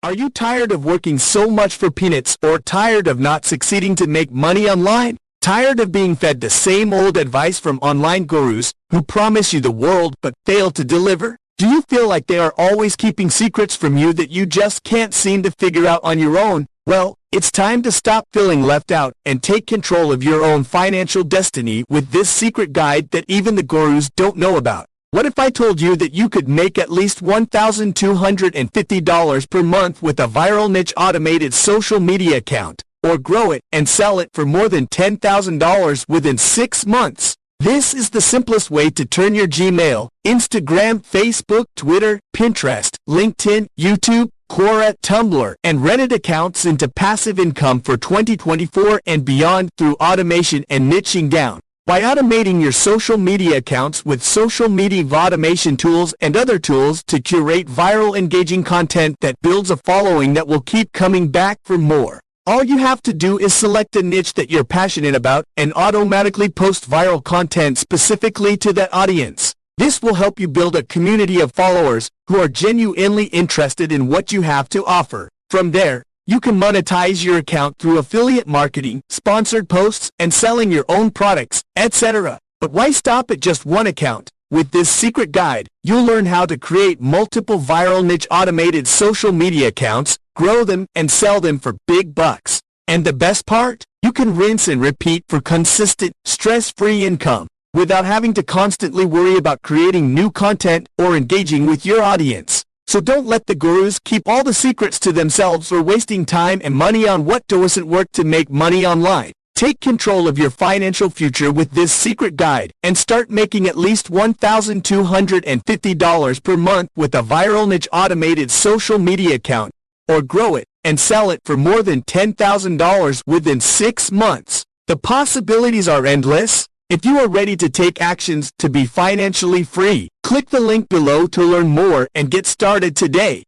Are you tired of working so much for peanuts, or tired of not succeeding to make money online? Tired of being fed the same old advice from online gurus who promise you the world but fail to deliver? Do you feel like they are always keeping secrets from you that you just can't seem to figure out on your own? Well, it's time to stop feeling left out and take control of your own financial destiny with this secret guide that even the gurus don't know about. What if I told you that you could make at least $1,250 per month with a viral niche automated social media account, or grow it and sell it for more than $10,000 within 6 months? This is the simplest way to turn your Gmail, Instagram, Facebook, Twitter, Pinterest, LinkedIn, YouTube, Quora, Tumblr, and Reddit accounts into passive income for 2024 and beyond through automation and niching down. By automating your social media accounts with social media automation tools and other tools to curate viral engaging content that builds a following that will keep coming back for more. All you have to do is select a niche that you're passionate about and automatically post viral content specifically to that audience. This will help you build a community of followers who are genuinely interested in what you have to offer. From there, you can monetize your account through affiliate marketing, sponsored posts, and selling your own products, etc. But why stop at just one account? With this secret guide, you'll learn how to create multiple viral niche automated social media accounts, grow them, and sell them for big bucks. And the best part? You can rinse and repeat for consistent, stress-free income without having to constantly worry about creating new content or engaging with your audience. So don't let the gurus keep all the secrets to themselves or wasting time and money on what doesn't work to make money online. Take control of your financial future with this secret guide and start making at least $1,250 per month with a viral niche automated social media account, or grow it and sell it for more than $10,000 within 6 months. The possibilities are endless. If you are ready to take actions to be financially free, click the link below to learn more and get started today.